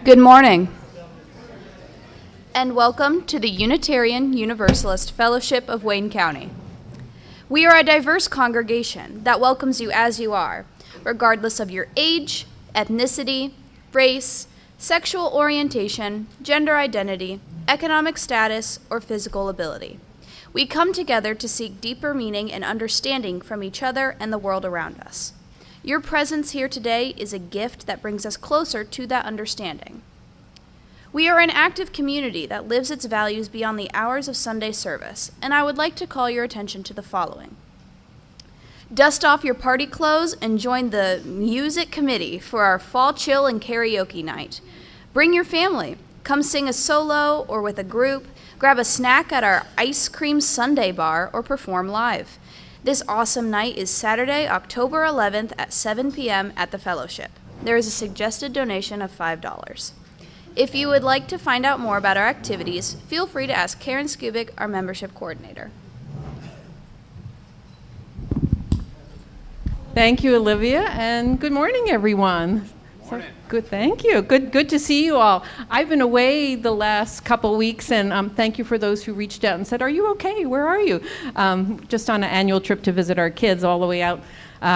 Good morning, and welcome to the Unitarian Universalist Fellowship of Wayne County. We are a diverse congregation that welcomes you as you are, regardless of your age, ethnicity, race, sexual orientation, gender identity, economic status, or physical ability. We come together to seek deeper meaning and understanding from each other and the world around us. Your presence here today is a gift that brings us closer to that understanding. We are an active community that lives its values beyond the hours of Sunday service, and I would like to call your attention to the following. Dust off your party clothes and join the music committee for our fall chill and karaoke night. Bring your family. Come sing a solo or with a group. Grab a snack at our ice cream sundae bar or perform live. This awesome night is Saturday, October 11th at 7 p.m. at the Fellowship. There is a suggested donation of $5. If you would like to find out more about our activities, feel free to ask Karen Skubik, our membership coordinator. Thank you, Olivia, and good morning, everyone. Morning. Good, thank you. Good to see you all. I've been away the last couple weeks, and thank you for those who reached out and said, "Are you okay? Where are you?" Just on an annual trip to visit our kids all the way out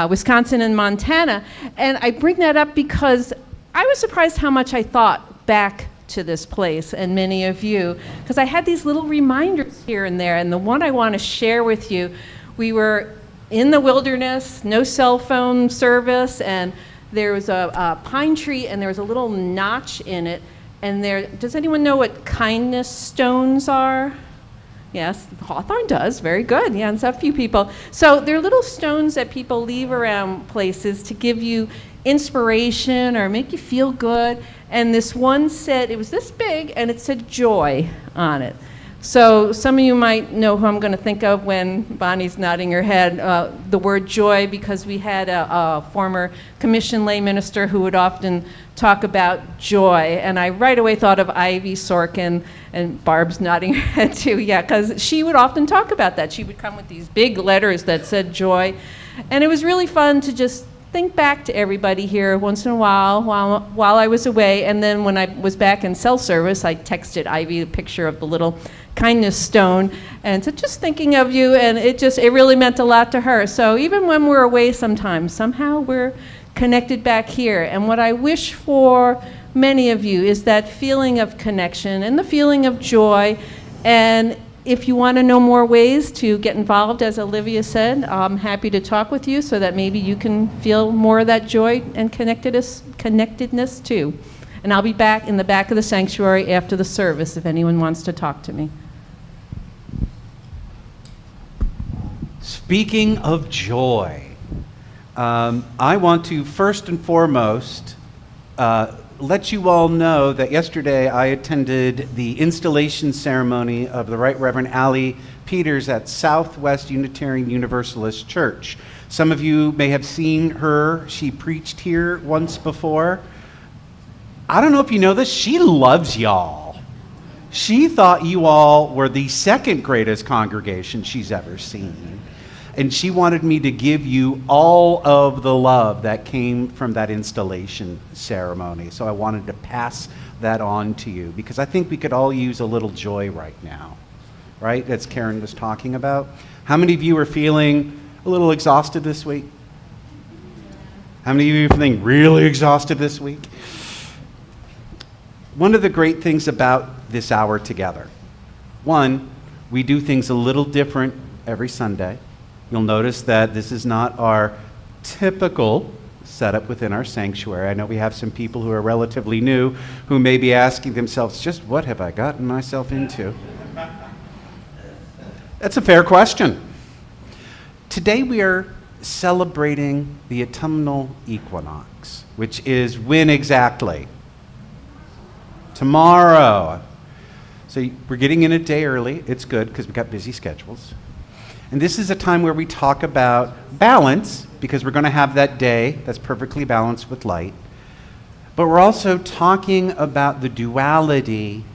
Wisconsin and Montana. And I bring that up because I was surprised how much I thought back to this place, and many of you, because I had these little reminders here and there, and the one I want to share with you, we were in the wilderness, no cell phone service, and there was a pine tree, and there was a little notch in it. And there, does anyone know what kindness stones are? Yes, Hawthorne does. Very good. Yeah, and so a few people. So they're little stones that people leave around places to give you inspiration or make you feel good. And this one said, it was this big, and it said joy on it. So some of you might know who I'm going to think of when Bonnie's nodding her head, the word joy, because we had a former commissioned lay minister who would often talk about joy. And I right away thought of Ivy Sorkin, and Barb's nodding her head too, yeah, because she would often talk about that. She would come with these big letters that said joy. And it was really fun to just think back to everybody here once in a while I was away. And then when I was back in cell service, I texted Ivy a picture of the little kindness stone, and so just thinking of you, and it really meant a lot to her. So even when we're away sometimes, somehow we're connected back here. And what I wish for many of you is that feeling of connection and the feeling of joy. And if you want to know more ways to get involved, as Olivia said, I'm happy to talk with you so that maybe you can feel more of that joy and connectedness too. And I'll be back in the back of the sanctuary after the service if anyone wants to talk to me. Speaking of joy, I want to first and foremost let you all know that yesterday I attended the installation ceremony of the Right Reverend Allie Peters at Southwest Unitarian Universalist Church. Some of you may have seen her. She preached here once before. I don't know if you know this, she loves y'all. She thought you all were the second greatest congregation she's ever seen. And she wanted me to give you all of the love that came from that installation ceremony. So I wanted to pass that on to you because I think we could all use a little joy right now, right? As Karen was talking about. How many of you are feeling a little exhausted this week? How many of you are feeling really exhausted this week? One of the great things about this hour together, one, we do things a little different every Sunday. You'll notice that this is not our typical setup within our sanctuary. I know we have some people who are relatively new who may be asking themselves, just what have I gotten myself into? That's a fair question. Today we are celebrating the Autumnal Equinox, which is when exactly? Tomorrow. So we're getting in a day early. It's good because we've got busy schedules. And this is a time where we talk about balance, because we're going to have that day that's perfectly balanced with light. But we're also talking about the duality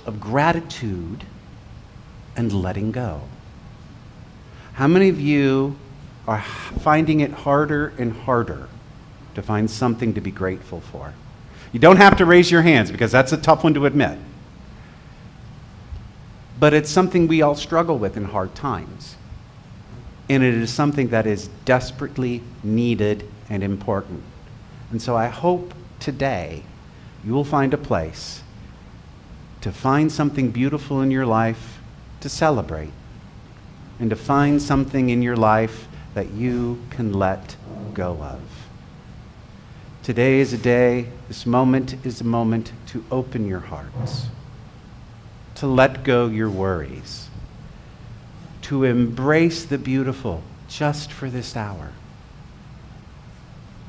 of gratitude and letting go. How many of you are finding it harder and harder to find something to be grateful for? You don't have to raise your hands because that's a tough one to admit. But it's something we all struggle with in hard times. And it is something that is desperately needed and important. And so I hope today you will find a place to find something beautiful in your life to celebrate, and to find something in your life that you can let go of. Today is a day, this moment is a moment to open your hearts, to let go your worries, to embrace the beautiful just for this hour.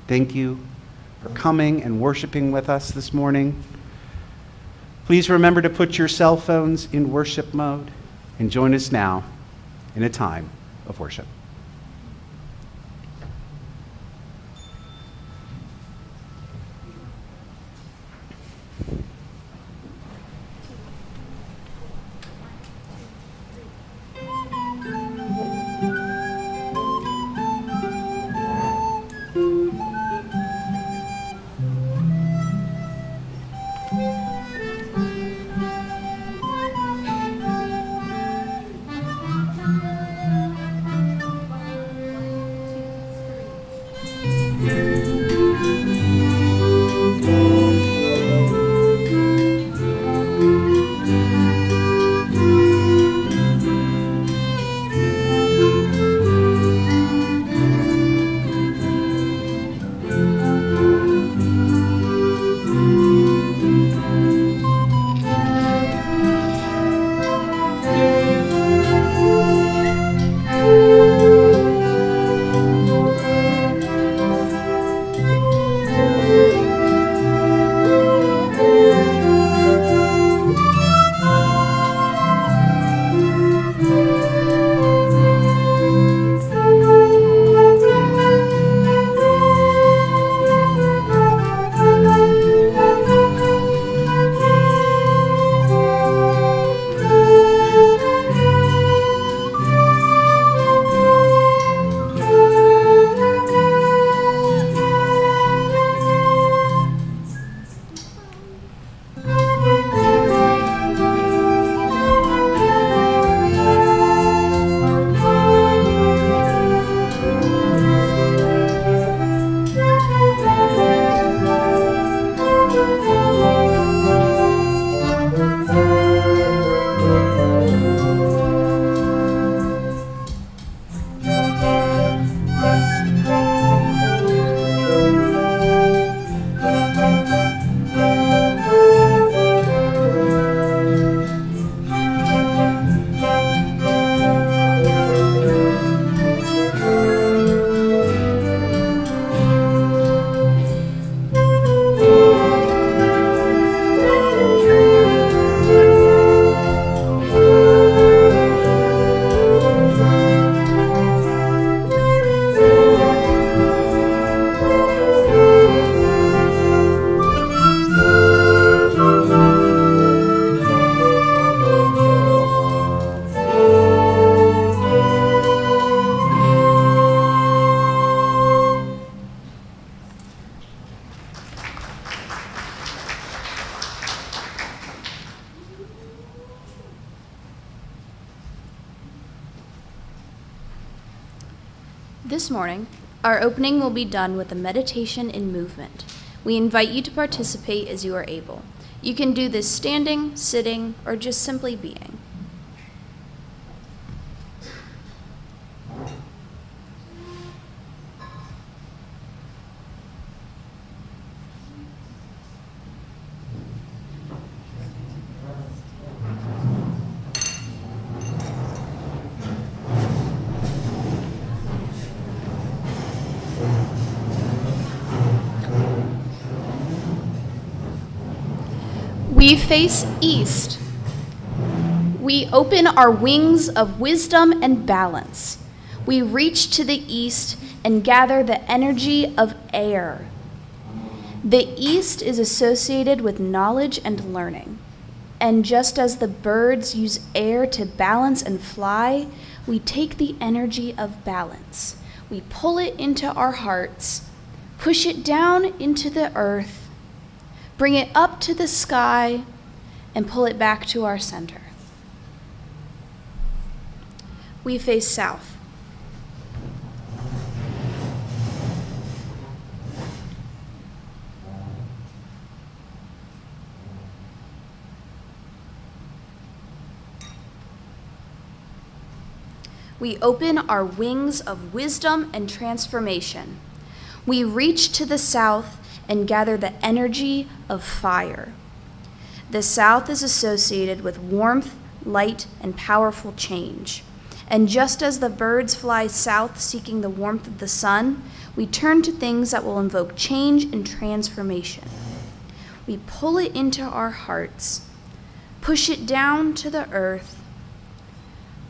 Thank you for coming and worshiping with us this morning. Please remember to put your cell phones in worship mode and join us now in a time of worship. This morning, our opening will be done with a meditation in movement. We invite you to participate as you are able. You can do this standing, sitting, or just simply being. We face east. We open our wings of wisdom and balance. We reach to the east and gather the energy of air. The east is associated with knowledge and learning. And just as the birds use air to balance and fly, we take the energy of balance. We pull it into our hearts, push it down into the earth, Bring it up to the sky and pull it back to our center. We face south. We open our wings of wisdom and transformation. We reach to the south and gather the energy of fire. The south is associated with warmth, light, and powerful change. And just as the birds fly south seeking the warmth of the sun, we turn to things that will invoke change and transformation. We pull it into our hearts, push it down to the earth,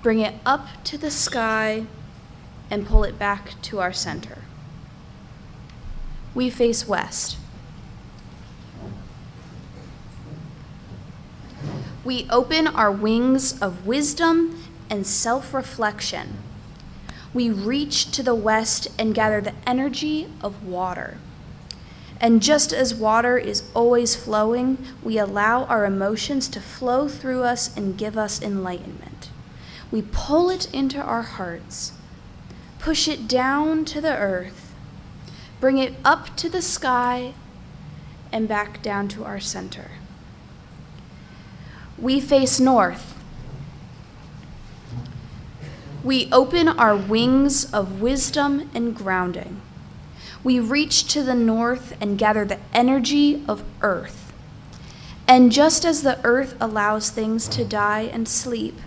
bring it up to the sky, and pull it back to our center. We face west. We open our wings of wisdom and self-reflection. We reach to the west and gather the energy of water. And just as water is always flowing, we allow our emotions to flow through us and give us enlightenment. We pull it into our hearts, push it down to the earth, bring it up to the sky, and back down to our center. We face north. We open our wings of wisdom and grounding. We reach to the north and gather the energy of earth. And just as the earth allows things to die and sleep,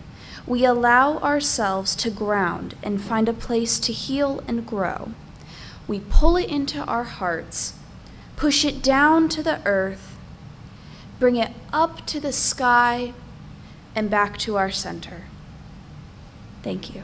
we allow ourselves to ground and find a place to heal and grow. We pull it into our hearts, push it down to the earth, bring it up to the sky, and back to our center. Thank you.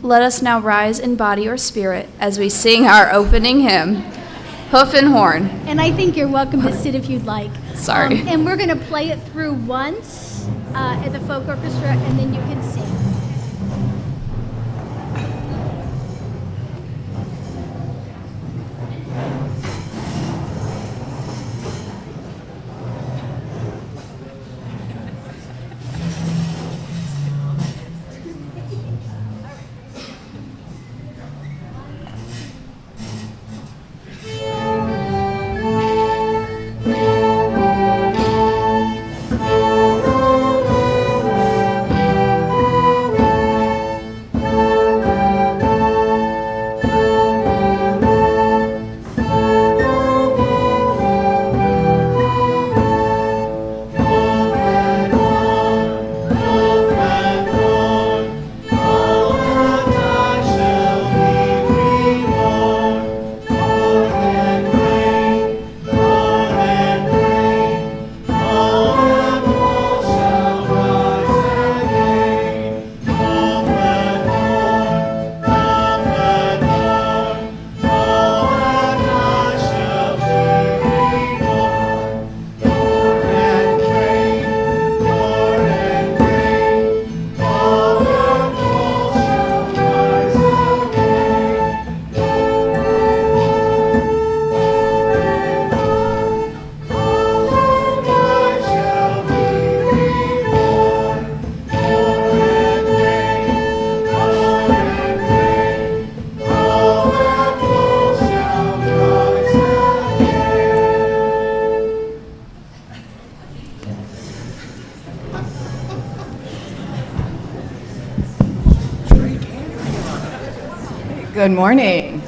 Let us now rise in body or spirit as we sing our opening hymn, Hoof and Horn. And I think you're welcome to sit if you'd like. Sorry. And we're going to play it through once at the folk orchestra, and then you can sing. Good morning.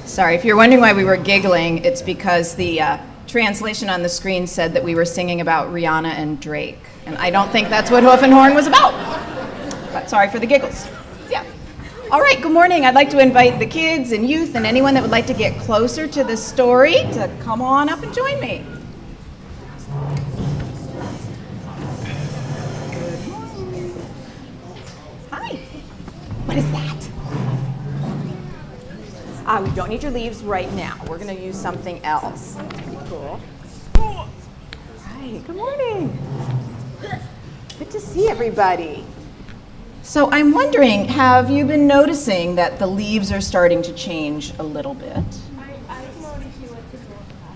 Sorry, if you're wondering why we were giggling, it's because the translation on the screen said that we were singing about Rihanna and Drake, and I don't think that's what Hoof and Horn was about. But sorry for the giggles. Yeah. All right, good morning. I'd like to invite the kids and youth and anyone that would like to get closer to the story to come on up and join me. Good morning. Hi. What is that? We don't need your leaves right now. We're going to use something else. That's pretty cool. Hi, good morning. Good to see everybody. So I'm wondering, have you been noticing that the leaves are starting to change a little bit?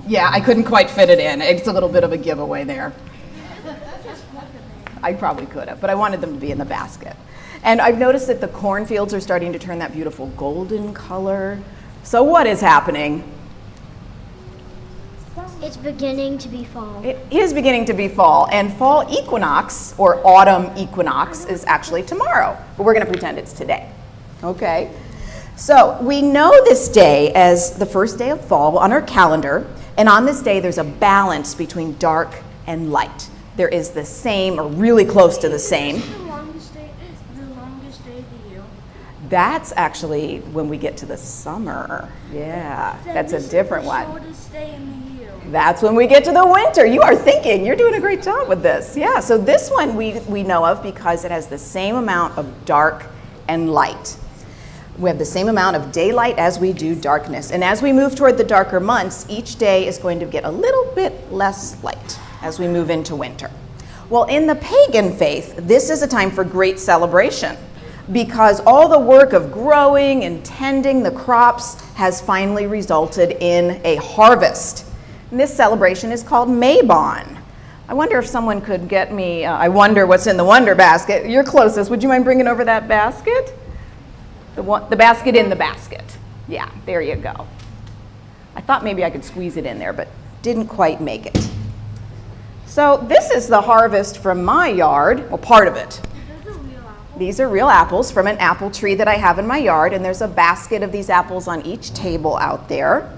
Yeah, I couldn't quite fit it in. It's a little bit of a giveaway there. I probably could have, but I wanted them to be in the basket. And I've noticed that the cornfields are starting to turn that beautiful golden color. So what is happening? It's beginning to be fall. It is beginning to be fall, and fall equinox, or autumn equinox, is actually tomorrow, but we're going to pretend it's today. Okay? So we know this day as the first day of fall on our calendar, and on this day there's a balance between dark and light. There is the same, or really close to the same. The longest day of the year. That's actually when we get to the summer. Yeah, that's a different one. Shortest day in the year. That's when we get to the winter. You are thinking. You're doing a great job with this. Yeah, so this one we know of because it has the same amount of dark and light. We have the same amount of daylight as we do darkness. And as we move toward the darker months, each day is going to get a little bit less light as we move into winter. Well, in the pagan faith, this is a time for great celebration because all the work of growing and tending the crops has finally resulted in a harvest. And this celebration is called Mabon. I wonder if someone could get me, I wonder what's in the wonder basket. You're closest. Would you mind bringing over that basket? The basket in the basket. Yeah, there you go. I thought maybe I could squeeze it in there, but didn't quite make it. So this is the harvest from my yard, well, part of it. These are real apples from an apple tree that I have in my yard, and there's a basket of these apples on each table out there.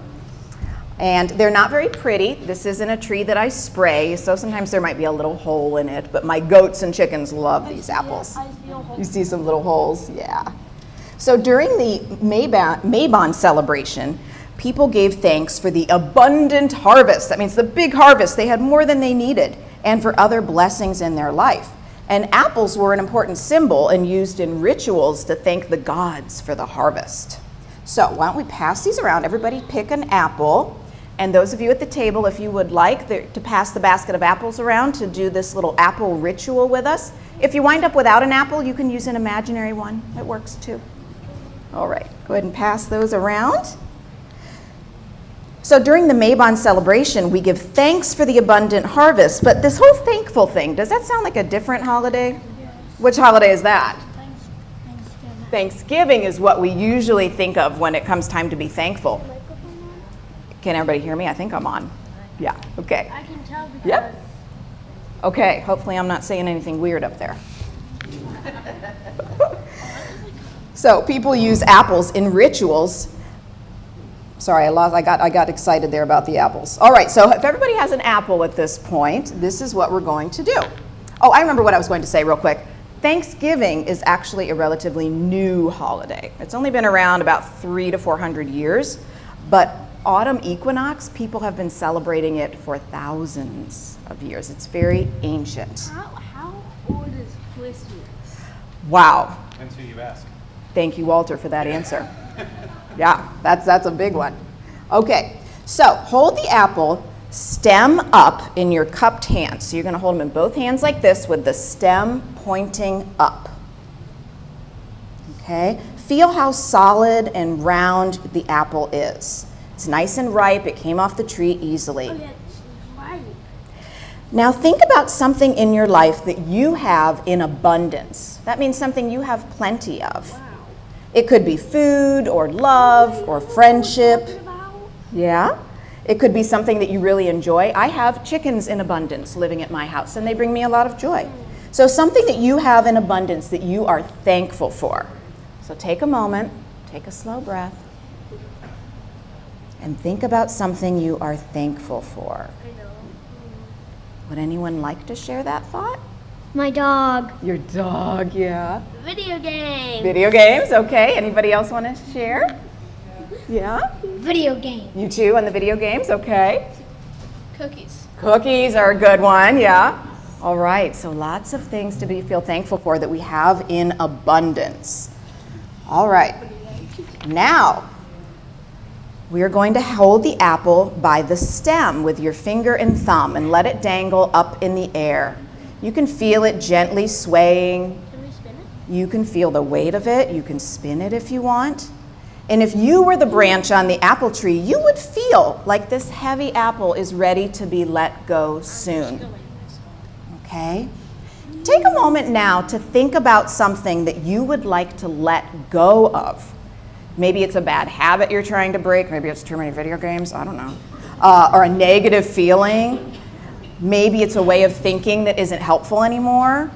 And they're not very pretty. This isn't a tree that I spray, so sometimes there might be a little hole in it, but my goats and chickens love these apples. You see some little holes? Yeah. So during the Mabon celebration, people gave thanks for the abundant harvest. That means the big harvest. They had more than they needed, and for other blessings in their life. And apples were an important symbol and used in rituals to thank the gods for the harvest. So why don't we pass these around? Everybody pick an apple. And those of you at the table, if you would like to pass the basket of apples around to do this little apple ritual with us. If you wind up without an apple, you can use an imaginary one. It works too. All right, go ahead and pass those around. So during the Mabon celebration, we give thanks for the abundant harvest, but this whole thankful thing, does that sound like a different holiday? Yes. Which holiday is that? Thanksgiving. Thanksgiving is what we usually think of when it comes time to be thankful. Can everybody hear me? I think I'm on. Yeah, okay. I can tell because... Yep. Okay, hopefully I'm not saying anything weird up there. So people use apples in rituals. Sorry, I got excited there about the apples. All right, so if everybody has an apple at this point, this is what we're going to do. Oh, I remember what I was going to say real quick. Thanksgiving is actually a relatively new holiday. It's only been around about 300 to 400 years, but autumn equinox, people have been celebrating it for thousands of years. It's very ancient. How old is Christmas? Wow. Depends who you ask. Thank you, Walter, for that answer. Yeah, that's a big one. Okay, so hold the apple stem up in your cupped hands. So you're going to hold them in both hands like this with the stem pointing up. Okay, feel how solid and round the apple is. It's nice and ripe. It came off the tree easily. Oh, yeah, it's right. Now think about something in your life that you have in abundance. That means something you have plenty of. Wow. It could be food or love or friendship. Yeah. It could be something that you really enjoy. I have chickens in abundance living at my house, and they bring me a lot of joy. So something that you have in abundance that you are thankful for. So take a moment, take a slow breath, and think about something you are thankful for. Would anyone like to share that thought? My dog. Your dog, yeah. Video game. Video games, okay. Anybody else want to share? Yeah? Video game. You too on the video games, okay. Cookies. Cookies are a good one, yeah. All right, so lots of things to feel thankful for that we have in abundance. All right. Now, We are going to hold the apple by the stem with your finger and thumb and let it dangle up in the air. You can feel it gently swaying. Can we spin it? You can feel the weight of it. You can spin it if you want. And if you were the branch on the apple tree, you would feel like this heavy apple is ready to be let go soon. Okay? Take a moment now to think about something that you would like to let go of. Maybe it's a bad habit you're trying to break. Maybe it's too many video games. I don't know. Or a negative feeling. Maybe it's a way of thinking that isn't helpful anymore.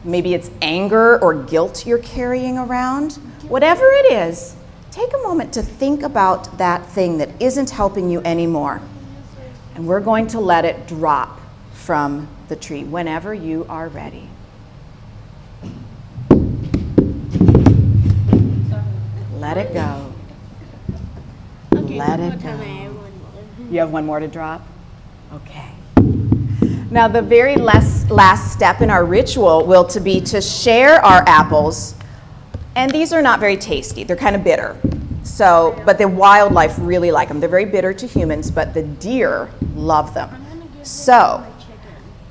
Maybe it's anger or guilt you're carrying around. Whatever it is, take a moment to think about that thing that isn't helping you anymore. And we're going to let it drop from the tree whenever you are ready. Let it go. Let it go. You have one more to drop? Okay. Now the very last step in our ritual will be to share our apples. And these are not very tasty. They're kind of bitter. But the wildlife really like them. They're very bitter to humans, but the deer love them. So,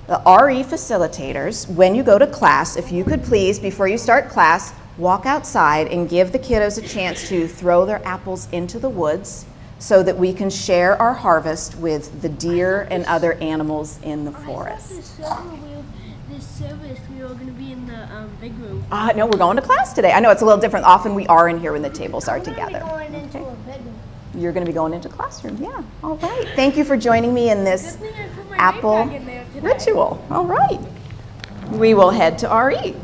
the RE facilitators, when you go to class, if you could please, before you start class, walk outside and give the kiddos a chance to throw their apples into the woods so that we can share our harvest with the deer and other animals in the forest. This service, we were going to be in the big room. No, we're going to class today. I know it's a little different. Often we are in here when the tables are We're together. going into a big room. You're going to be going into classroom, yeah. All right. Thank you for joining me in this Good thing I put my apple backpack in there today. ritual. All right. We will head to RE.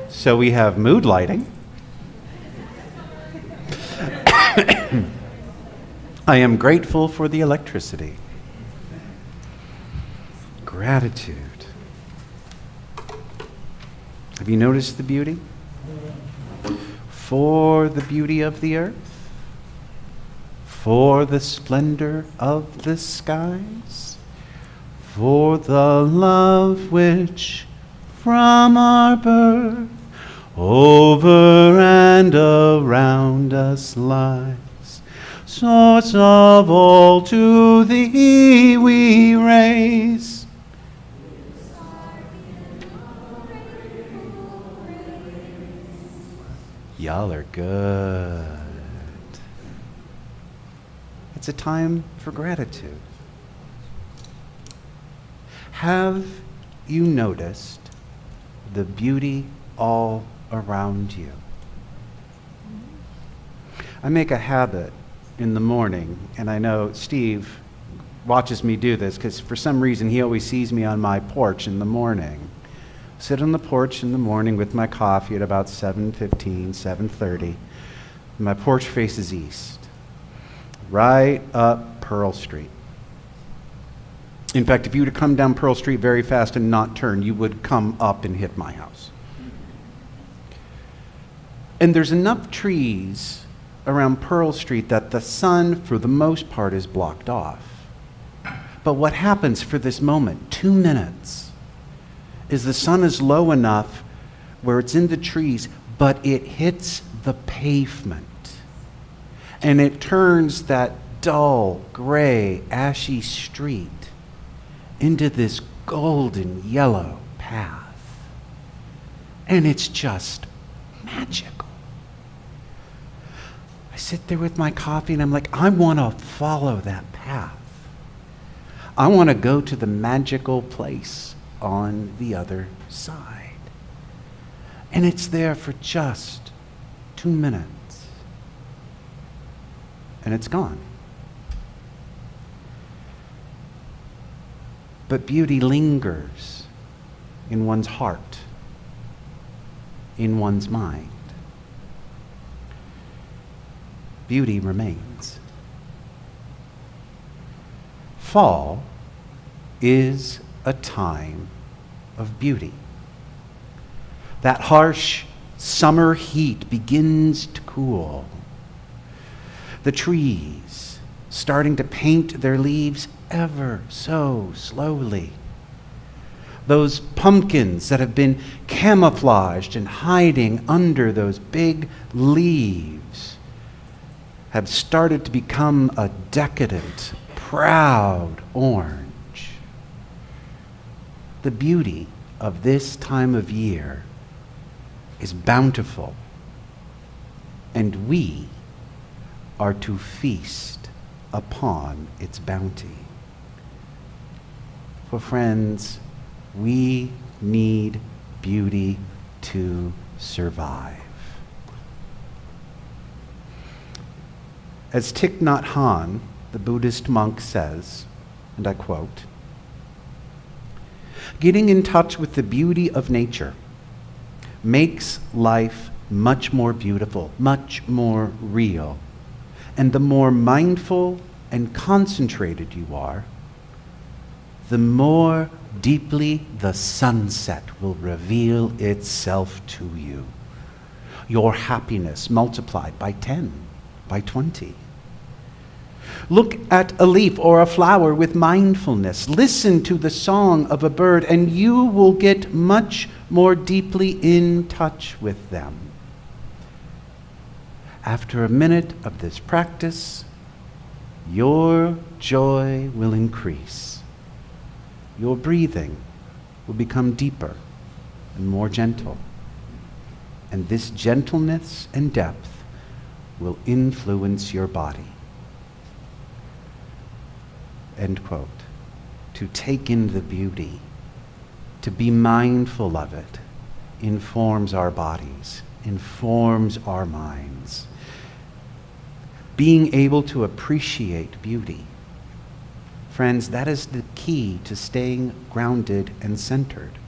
So we have mood lighting. I am grateful for the electricity. Gratitude. Have you noticed the beauty? For the beauty of the earth, for the splendor of the skies, for the love which from our birth over and around us lies. Source of all, to thee we raise. Y'all are good. It's a time for gratitude. Have you noticed the beauty all around you? I make a habit in the morning, and I know Steve watches me do this because for some reason he always sees me on my porch in the morning. Sit on the porch in the morning with my coffee at about 7:15, 7:30. My porch faces east, right up Pearl Street. In fact, if you were to come down Pearl Street very fast and not turn, you would come up and hit my house. And there's enough trees around Pearl Street that the sun, for the most part, is blocked off. But what happens for this moment, 2 minutes, is the sun is low enough where it's in the trees, but it hits the pavement. And it turns that dull, gray, ashy street into this golden yellow path. And it's just magical. I sit there with my coffee and I'm like, I want to follow that path. I want to go to the magical place on the other side. And it's there for just 2 minutes. and it's gone. But beauty lingers in one's heart, in one's mind. Beauty remains. Fall is a time of beauty. That harsh summer heat begins to cool. The trees starting to paint their leaves ever so slowly. Those pumpkins that have been camouflaged and hiding under those big leaves have started to become a decadent, proud orange. The beauty of this time of year is bountiful, and we are to feast upon its bounty. For friends, we need beauty to survive. As Thich Nhat Hanh, the Buddhist monk, says, and I quote, "Getting in touch with the beauty of nature makes life much more beautiful, much more real. And the more mindful and concentrated you are, the more deeply the sunset will reveal itself to you. Your happiness multiplied by 10, by 20. Look at a leaf or a flower with mindfulness. Listen to the song of a bird, and you will get much more deeply in touch with them. After a minute of this practice, your joy will increase. Your breathing will become deeper and more gentle. And this gentleness and depth will influence your body." End quote. To take in the beauty, to be mindful of it, informs our bodies, informs our minds. Being able to appreciate beauty. Friends, that is the key to staying grounded and centered.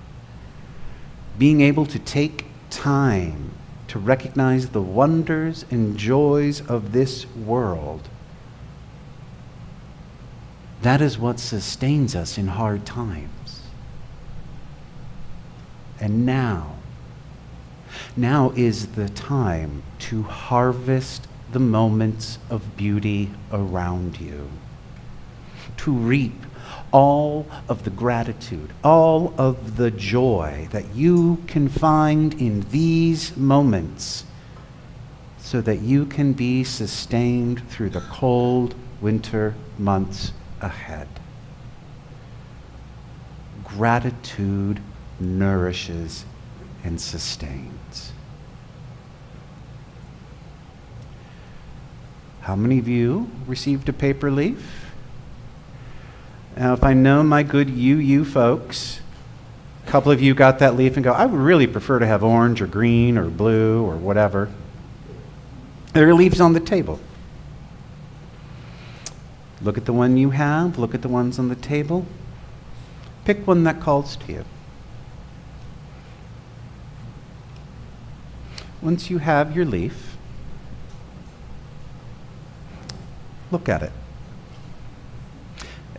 Being able to take time to recognize the wonders and joys of this world. That is what sustains us in hard times. And now is the time to harvest the moments of beauty around you, to reap all of the gratitude, all of the joy that you can find in these moments, so that you can be sustained through the cold winter months ahead. Gratitude nourishes and sustains. How many of you received a paper leaf? Now, if I know my good you folks, a couple of you got that leaf and go, "I would really prefer to have orange or green or blue or whatever." There are leaves on the table. Look at the one you have, look at the ones on the table. Pick one that calls to you. Once you have your leaf, look at it.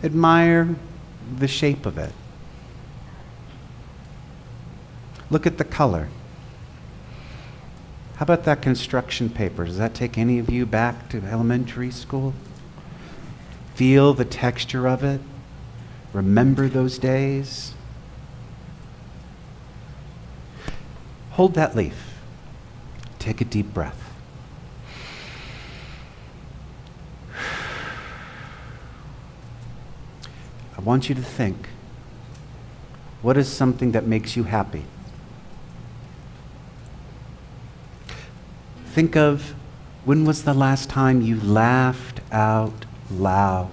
Admire the shape of it. Look at the color. How about that construction paper? Does that take any of you back to elementary school? Feel the texture of it. Remember those days. Hold that leaf. Take a deep breath. I want you to think, what is something that makes you happy? Think of, when was the last time you laughed out loud?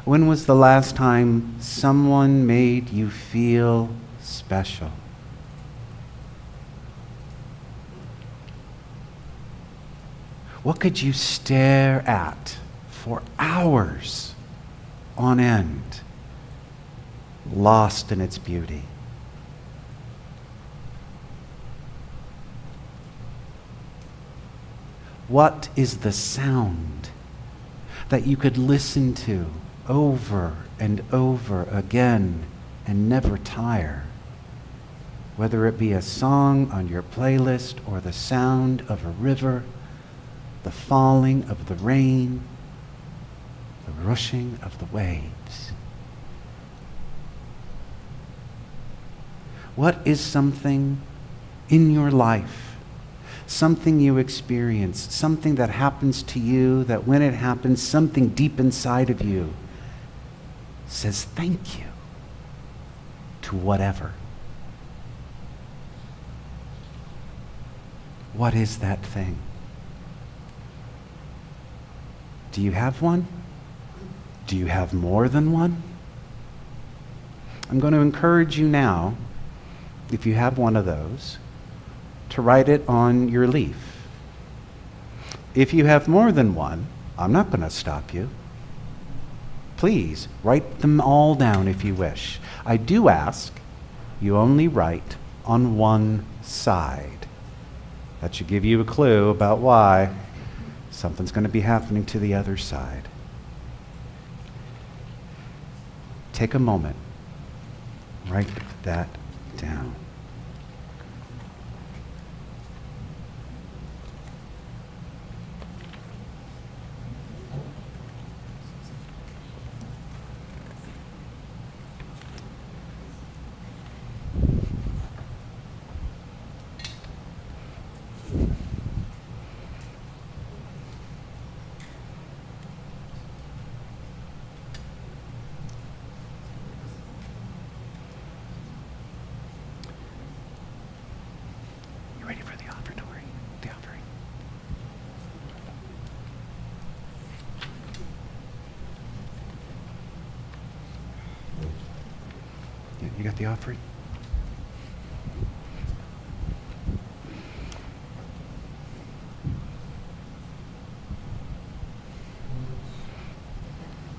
When was the last time someone made you feel special? What could you stare at for hours on end, lost in its beauty? What is the sound that you could listen to over and over again and never tire? Whether it be a song on your playlist or the sound of a river, the falling of the rain, the rushing of the waves. What is something in your life, something you experience, something that happens to you, that when it happens, something deep inside of you says thank you to whatever? What is that thing? Do you have one? Do you have more than one? I'm going to encourage you now, if you have one of those, to write it on your leaf. If you have more than one, I'm not going to stop you. Please, write them all down if you wish. I do ask you only write on one side. That should give you a clue about why something's going to be happening to the other side. Take a moment. Write that down. Ready for the offertory? The offering. Yeah, you got the offering?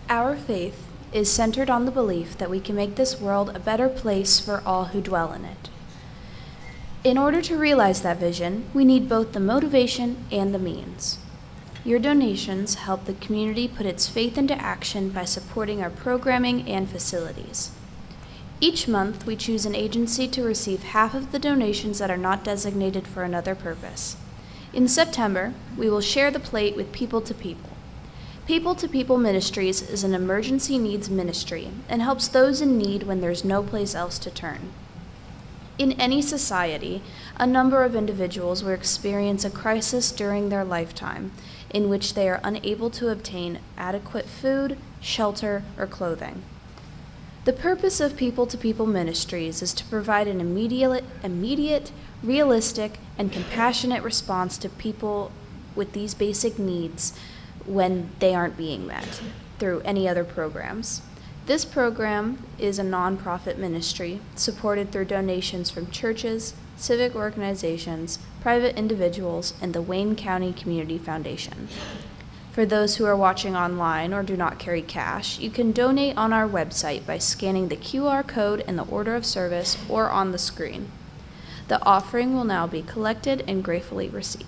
Our faith is centered on the belief that we can make this world a better place for all who dwell in it. In order to realize that vision, we need both the motivation and the means. Your donations help the community put its faith into action by supporting our programming and facilities. Each month, we choose an agency to receive half of the donations that are not designated for another purpose. In September, we will share the plate with People to People. People to People Ministries is an emergency needs ministry and helps those in need when there's no place else to turn. In any society, a number of individuals will experience a crisis during their lifetime in which they are unable to obtain adequate food, shelter, or clothing. The purpose of People to People Ministries is to provide an immediate, realistic, and compassionate response to people with these basic needs when they aren't being met through any other programs. This program is a nonprofit ministry supported through donations from churches, civic organizations, private individuals, and the Wayne County Community Foundation. For those who are watching online or do not carry cash, you can donate on our website by scanning the QR code in the order of service or on the screen. The offering will now be collected and gratefully received.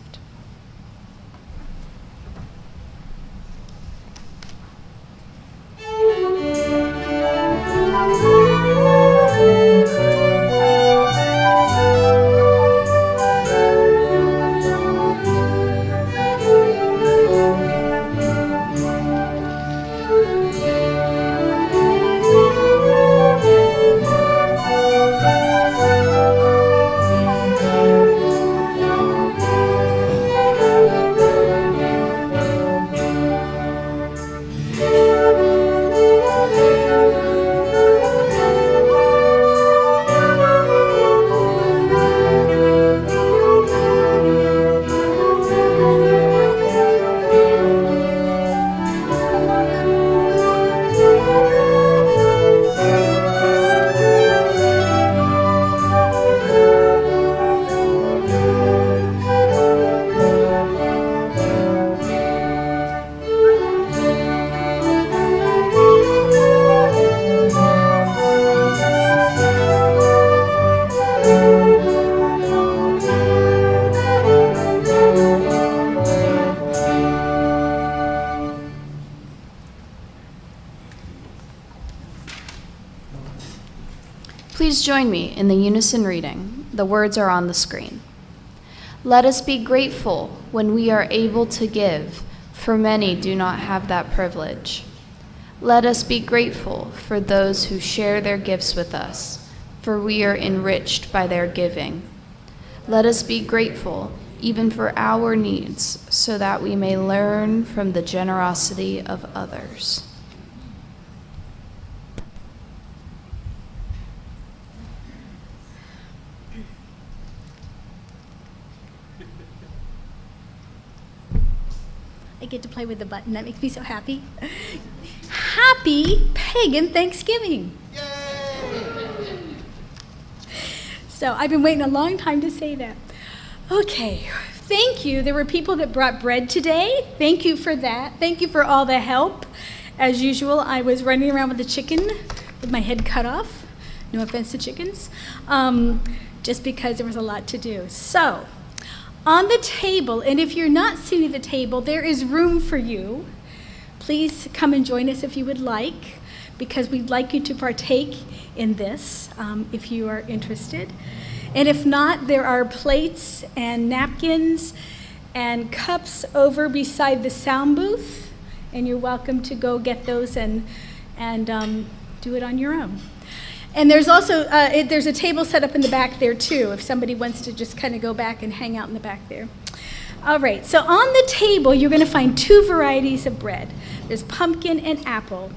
Please join me in the unison reading. The words are on the screen. Let us be grateful when we are able to give, for many do not have that privilege. Let us be grateful for those who share their gifts with us, for we are enriched by their giving. Let us be grateful even for our needs, so that we may learn from the generosity of others. I get to play with the button. That makes me so happy. Happy Pagan Thanksgiving. Yay! So I've been waiting a long time to say that. Okay, thank you. There were people that brought bread today. Thank you for that. Thank you for all the help. As usual, I was running around with a chicken with my head cut off. No offense to chickens. Just because there was a lot to do. So, on the table, and if you're not sitting at the table, there is room for you. Please come and join us if you would like, because we'd like you to partake in this if you are interested. And if not, there are plates and napkins and cups over beside the sound booth, and you're welcome to go get those and do it on your own. And there's also, there's a table set up in the back there too, if somebody wants to just kind of go back and hang out in the back there. All right, so on the table, you're gonna find two varieties of bread. There's pumpkin and apple.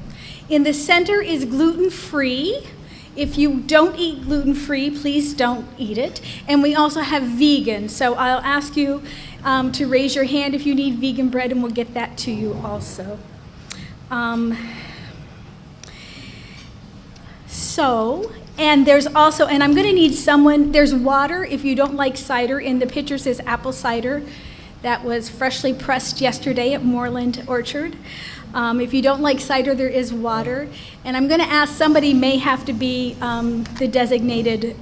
In the center is gluten-free. If you don't eat gluten-free, please don't eat it. And we also have vegan, so I'll ask you to raise your hand if you need vegan bread, and we'll get that to you also. And there's also, and I'm going to need someone, there's water if you don't like cider. In the picture says apple cider. That was freshly pressed yesterday at Moreland Orchard. If you don't like cider, there is water. And I'm going to ask, somebody may have to be the designated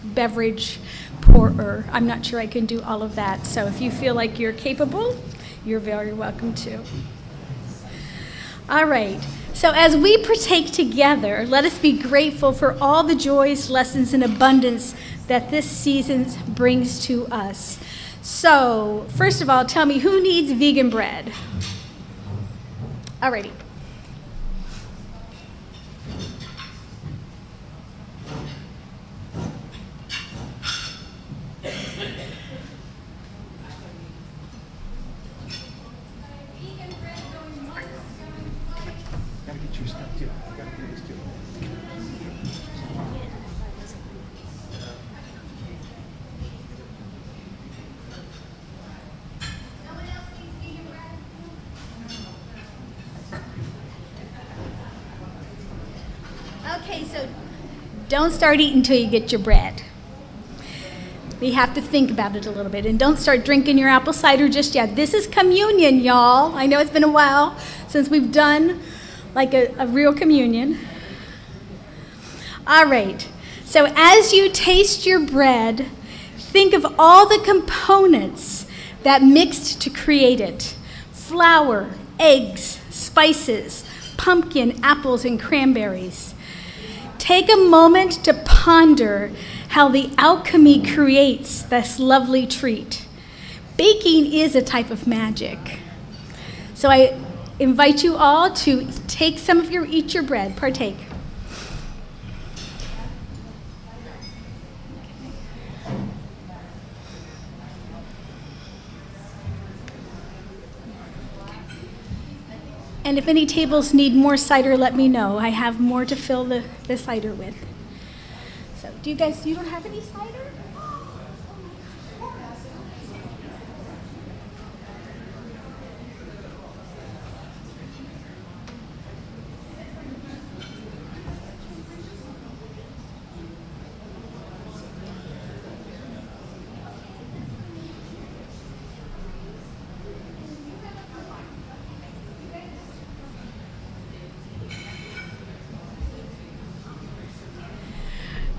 beverage pourer. I'm not sure I can do all of that. So if you feel like you're capable, you're very welcome to. All right. So as we partake together, let us be grateful for all the joys, lessons, and abundance that this season brings to us. So, first of all, tell me, who needs vegan bread? Alrighty. Okay, so don't start eating until you get your bread. We have to think about it a little bit. And don't start drinking your apple cider just yet. This is communion, y'all. I know it's been a while since we've done like a real communion. All right, so as you taste your bread, think of all the components that mixed to create it. Flour, eggs, spices, pumpkin, apples, and cranberries. Take a moment to ponder how the alchemy creates this lovely treat. Baking is a type of magic. So I invite you all to take some of eat your bread, partake. And if any tables need more cider, let me know. I have more to fill the cider with. So, you don't have any cider?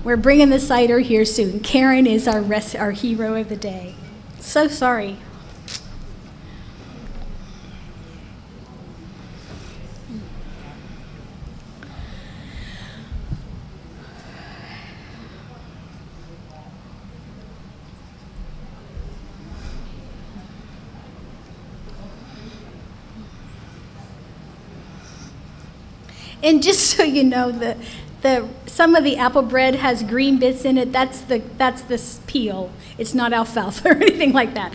We're bringing the cider here soon. Karen is our hero of the day. So sorry. And just so you know, some of the apple bread has green bits in it. That's the peel. It's not alfalfa or anything like that.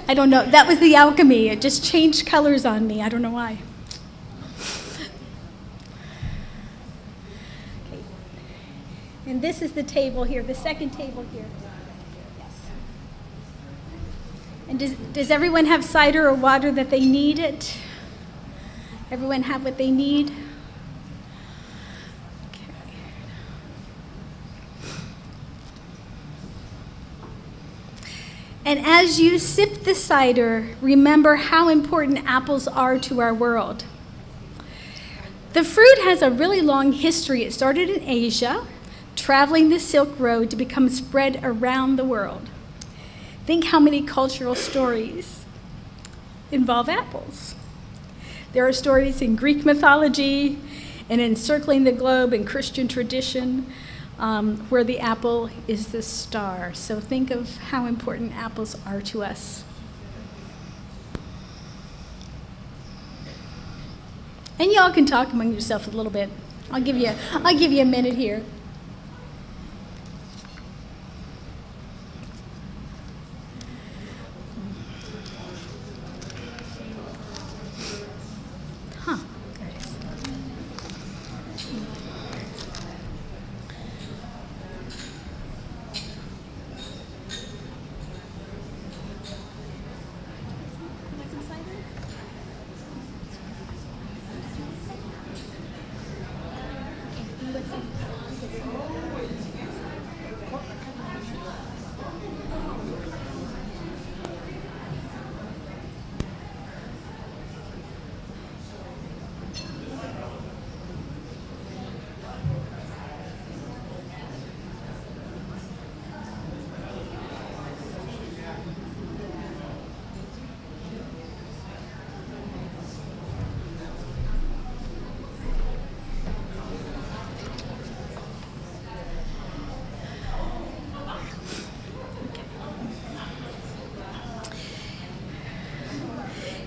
I don't know. That was the alchemy. It just changed colors on me. I don't know why. Okay. And this is the table here, the second table here. Yes. And does everyone have cider or water that they need it? Everyone have what they need? And as you sip the cider, remember how important apples are to our world. The fruit has a really long history. It started in Asia, traveling the Silk Road to become spread around the world. Think how many cultural stories involve apples. There are stories in Greek mythology and in Circling the Globe in Christian tradition, where the apple is the star. So think of how important apples are to us. And y'all can talk among yourself a little bit. I'll give you a minute here. Huh. There it is.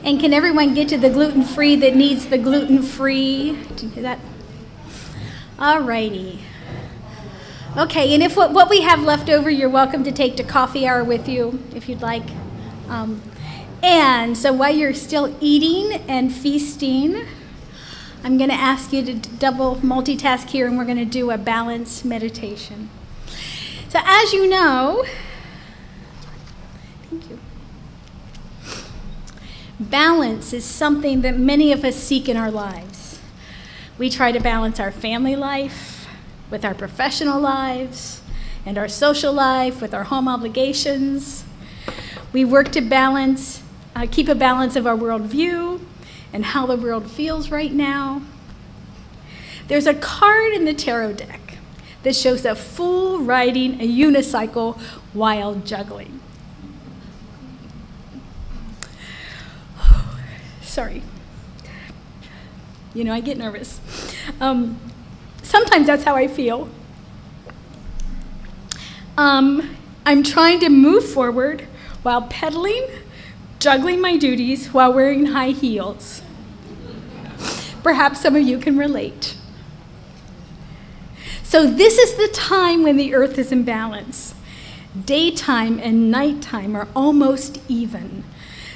And can everyone get to the gluten-free that needs the gluten-free? Do you hear that? All righty. Okay, and if what we have left over, you're welcome to take to coffee hour with you, if you'd like. And so while you're still eating and feasting, I'm going to ask you to double multitask here, and we're going to do a balance meditation. So as you know, thank you. Balance is something that many of us seek in our lives. We try to balance our family life with our professional lives and our social life with our home obligations. We work to balance, keep a balance of our worldview and how the world feels right now. There's a card in the tarot deck that shows a fool riding a unicycle while juggling. Sorry. You know, I get nervous. Sometimes that's how I feel. I'm trying to move forward while pedaling, juggling my duties while wearing high heels. Perhaps some of you can relate. So this is the time when the earth is in balance. Daytime and nighttime are almost even.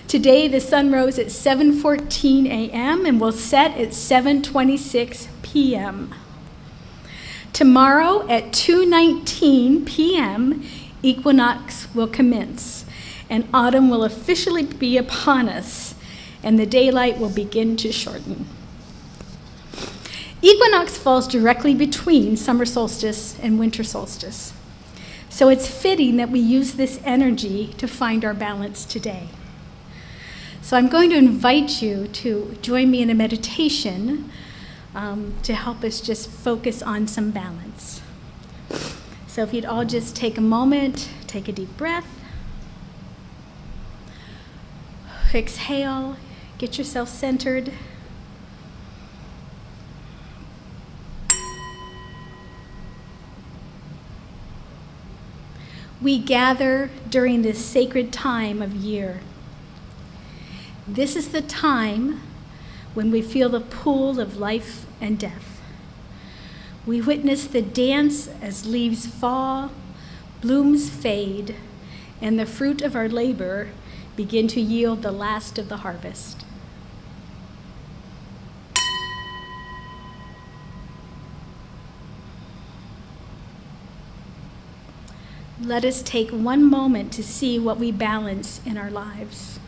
Today, the sun rose at 7:14 a.m. and will set at 7:26 p.m. Tomorrow at 2:19 p.m., equinox will commence, and autumn will officially be upon us, and the daylight will begin to shorten. Equinox falls directly between summer solstice and winter solstice, so it's fitting that we use this energy to find our balance today. So I'm going to invite you to join me in a meditation to help us just focus on some balance. So if you'd all just take a moment, take a deep breath, exhale, get yourself centered. We gather during this sacred time of year. This is the time when we feel the pull of life and death. We witness the dance as leaves fall, blooms fade, and the fruit of our labor begin to yield the last of the harvest. Let us take one moment to see what we balance in our lives.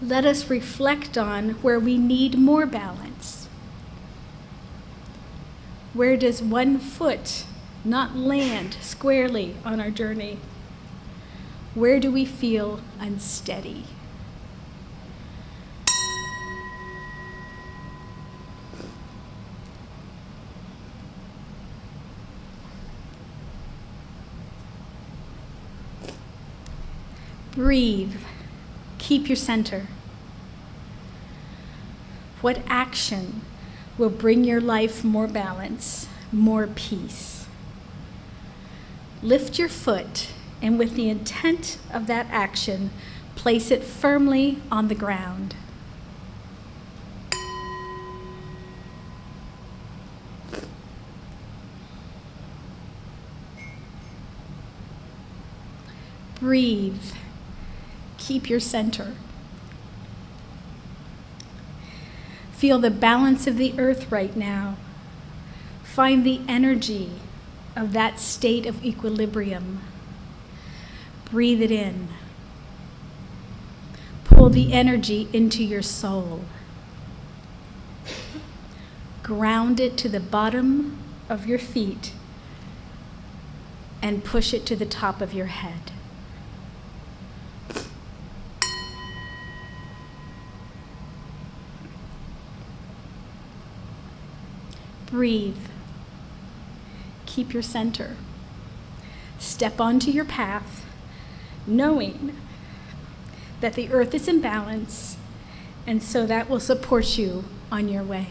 Let us reflect on where we need more balance. Where does one foot not land squarely on our journey? Where do we feel unsteady? Breathe. Keep your center. What action will bring your life more balance, more peace? Lift your foot, and with the intent of that action, place it firmly on the ground. Breathe. Keep your center. Feel the balance of the earth right now. Find the energy of that state of equilibrium. Breathe it in. Pull the energy into your soul. Ground it to the bottom of your feet and push it to the top of your head. Breathe. Keep your center. Step onto your path, knowing that the earth is in balance, and so that will support you on your way.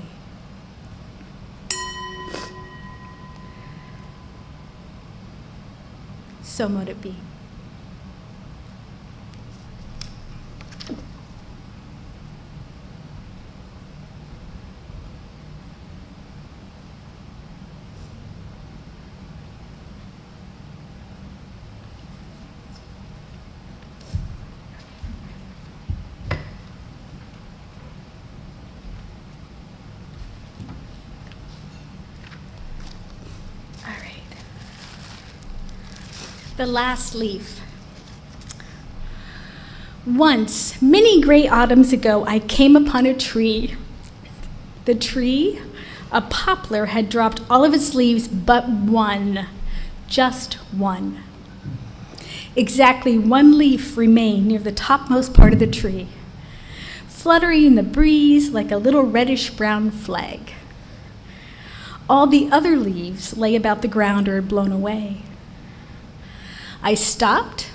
So mote it be. The last leaf. Once, many gray autumns ago, I came upon a tree. The tree, a poplar, had dropped all of its leaves but one, just one. Exactly one leaf remained near the topmost part of the tree, fluttering in the breeze like a little reddish-brown flag. All the other leaves lay about the ground or had blown away. I stopped,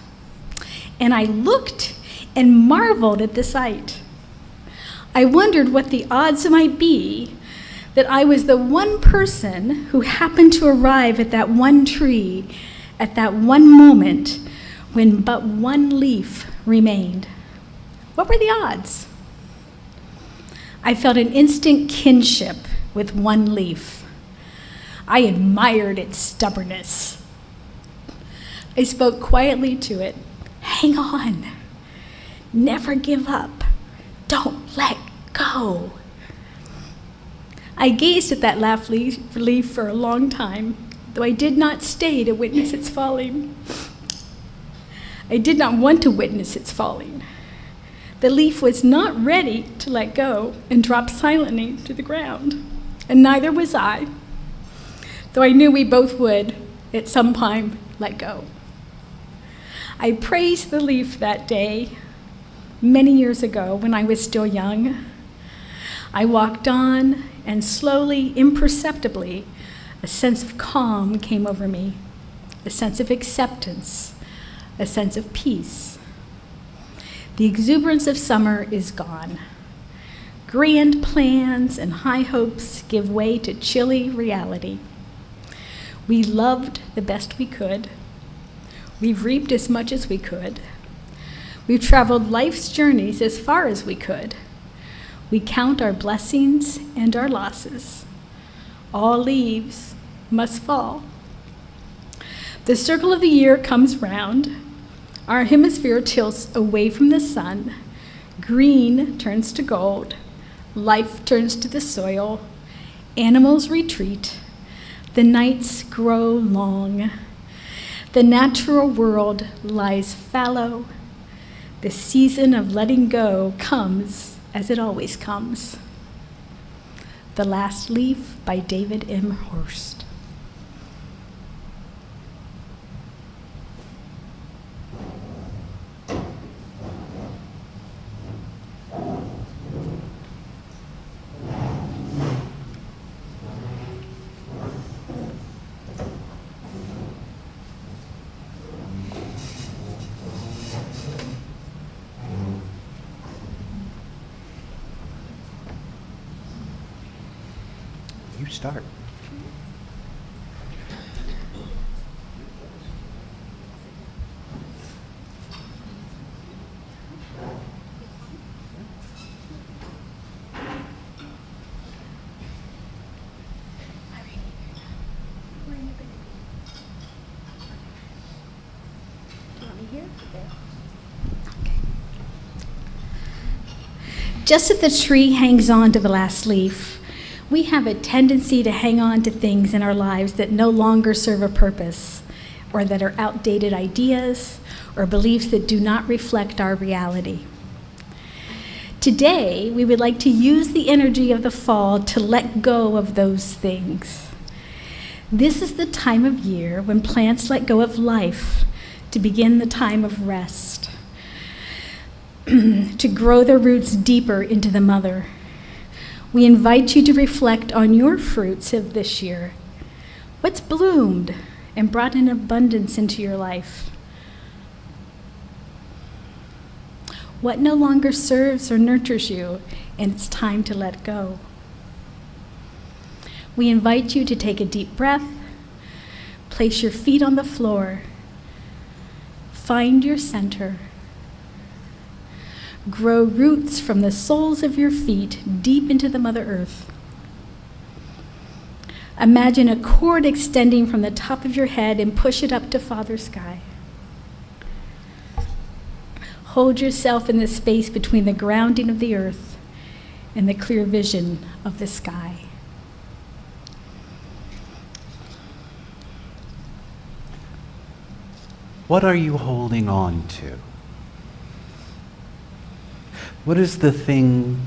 and I looked and marveled at the sight. I wondered what the odds might be that I was the one person who happened to arrive at that one tree at that one moment when but one leaf remained. What were the odds? I felt an instant kinship with one leaf. I admired its stubbornness. I spoke quietly to it. Hang on. Never give up. Don't let go. I gazed at that leaf for a long time, though I did not stay to witness its falling. I did not want to witness its falling. The leaf was not ready to let go and dropped silently to the ground, and neither was I, though I knew we both would at some time let go. I praised the leaf that day, many years ago when I was still young. I walked on, and slowly, imperceptibly, a sense of calm came over me, a sense of acceptance, a sense of peace. The exuberance of summer is gone. Grand plans and high hopes give way to chilly reality. We loved the best we could. We've reaped as much as we could. We've traveled life's journeys as far as we could. We count our blessings and our losses. All leaves must fall. The circle of the year comes round. Our hemisphere tilts away from the sun. Green turns to gold. Life turns to the soil. Animals retreat. The nights grow long. The natural world lies fallow. The season of letting go comes as it always comes. The Last Leaf by David M. Horst. You start. Just as the tree hangs on to the last leaf, we have a tendency to hang on to things in our lives that no longer serve a purpose, or that are outdated ideas, or beliefs that do not reflect our reality. Today, we would like to use the energy of the fall to let go of those things. This is the time of year when plants let go of life to begin the time of rest, to grow their roots deeper into the mother. We invite you to reflect on your fruits of this year. What's bloomed and brought in abundance into your life? What no longer serves or nurtures you, and it's time to let go? We invite you to take a deep breath, place your feet on the floor, find your center. Grow roots from the soles of your feet deep into the Mother Earth. Imagine a cord extending from the top of your head and push it up to Father Sky. Hold yourself in the space between the grounding of the earth and the clear vision of the sky. What are you holding on to? What is the thing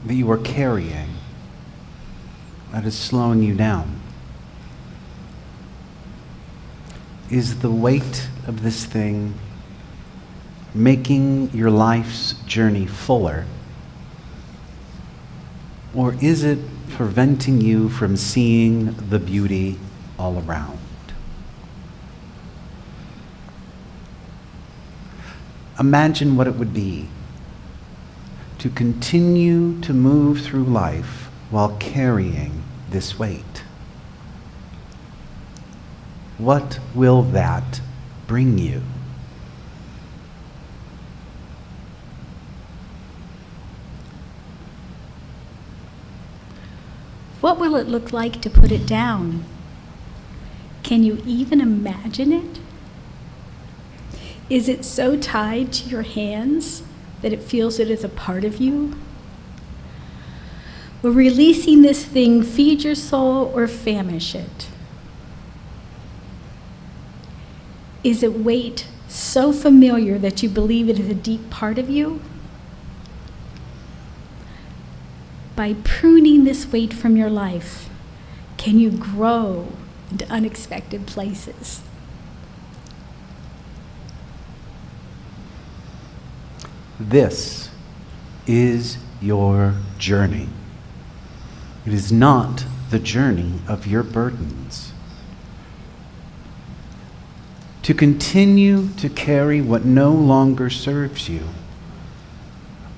that you are carrying that is slowing you down? Is the weight of this thing making your life's journey fuller? Or is it preventing you from seeing the beauty all around? Imagine what it would be to continue to move through life while carrying this weight. What will that bring you? What will it look like to put it down? Can you even imagine it? Is it so tied to your hands that it feels it is a part of you? Will releasing this thing feed your soul or famish it? Is it weight so familiar that you believe it is a deep part of you? By pruning this weight from your life, can you grow into unexpected places? This is your journey. It is not the journey of your burdens. To continue to carry what no longer serves you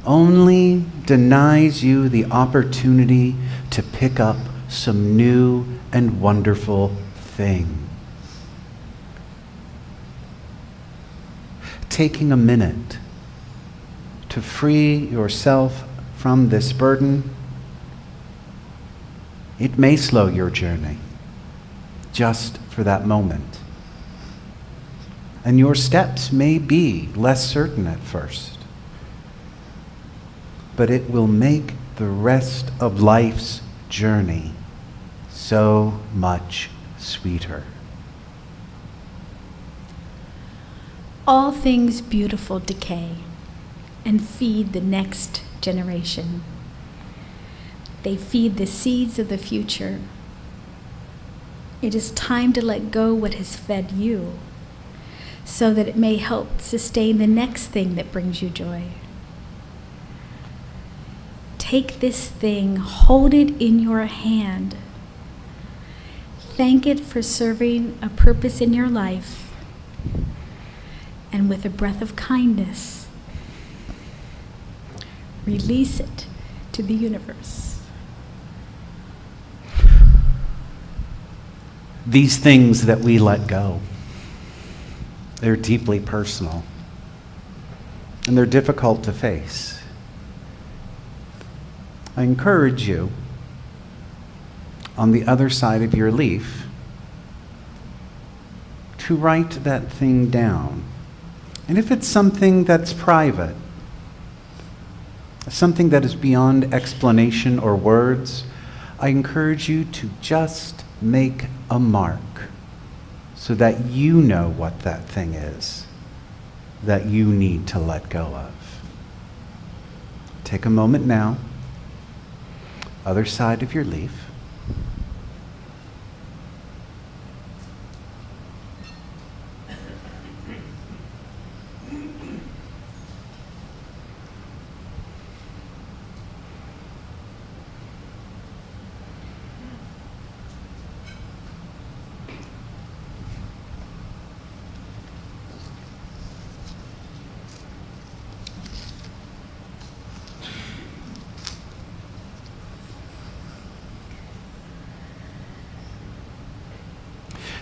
only denies you the opportunity to pick up some new and wonderful thing. Taking a minute to free yourself from this burden, it may slow your journey just for that moment. And your steps may be less certain at first, but it will make the rest of life's journey so much sweeter. All things beautiful decay and feed the next generation. They feed the seeds of the future. It is time to let go what has fed you, so that it may help sustain the next thing that brings you joy. Take this thing, hold it in your hand. Thank it for serving a purpose in your life, and with a breath of kindness, release it to the universe. These things that we let go, they're deeply personal, and they're difficult to face. I encourage you, on the other side of your leaf, to write that thing down. And if it's something that's private, something that is beyond explanation or words, I encourage you to just make a mark so that you know what that thing is that you need to let go of. Take a moment now, other side of your leaf.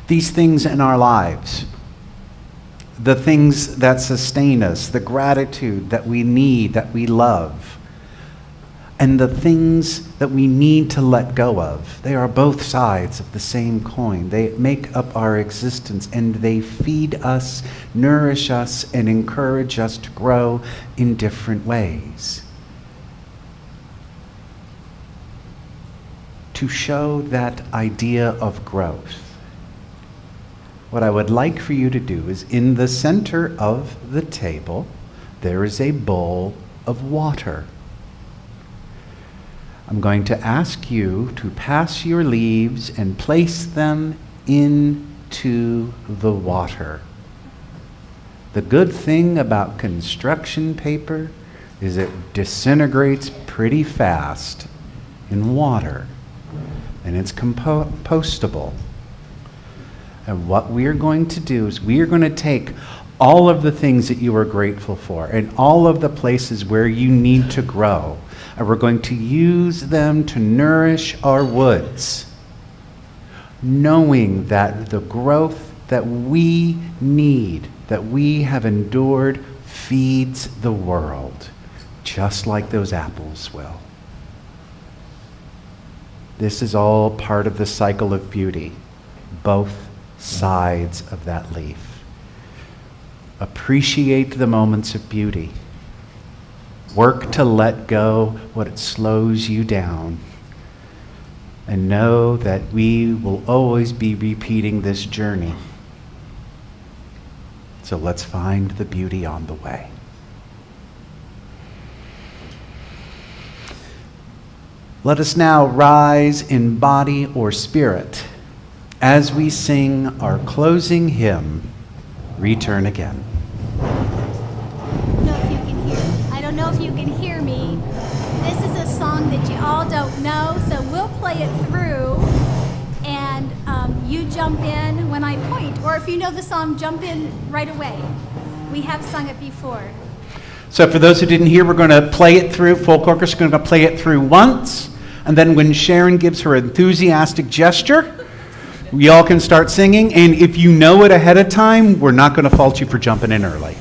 These things in our lives, the things that sustain us, the gratitude that we need, that we love, and the things that we need to let go of, they are both sides of the same coin. They make up our existence, and they feed us, nourish us, and encourage us to grow in different ways. To show that idea of growth, what I would like for you to do is, in the center of the table, there is a bowl of water. I'm going to ask you to pass your leaves and place them into the water. The good thing about construction paper is it disintegrates pretty fast in water, and it's compostable. And what we are going to do is we are going to take all of the things that you are grateful for and all of the places where you need to grow, and we're going to use them to nourish our woods, knowing that the growth that we need, that we have endured, feeds the world, just like those apples will. This is all part of the cycle of beauty, both sides of that leaf. Appreciate the moments of beauty. Work to let go what slows you down. And know that we will always be repeating this journey. So let's find the beauty on the way. Let us now rise in body or spirit as we sing our closing hymn, Return Again. I don't know if you can hear me. This is a song that you all don't know, so we'll play it through, and you jump in when I point. Or if you know the song, jump in right away. We have sung it before. So for those who didn't hear, we're going to play it through, folk orchestra is going to play it through once, and then when Sharon gives her enthusiastic gesture, we all can start singing, and if you know it ahead of time, we're not going to fault you for jumping in early.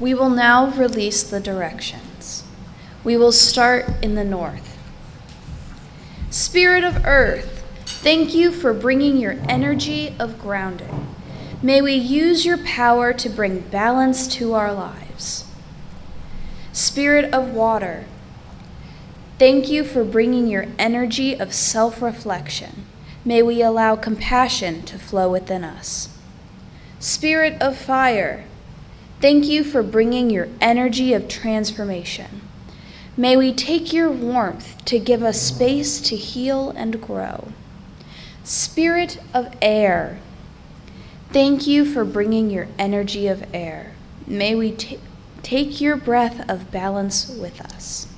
We will now release the directions. We will start in the north. Spirit of Earth, thank you for bringing your energy of grounding. May we use your power to bring balance to our lives. Spirit of Water, thank you for bringing your energy of self-reflection. May we allow compassion to flow within us. Spirit of Fire, thank you for bringing your energy of transformation. May we take your warmth to give us space to heal and grow. Spirit of Air, thank you for bringing your energy of air. May we take your breath of balance with us.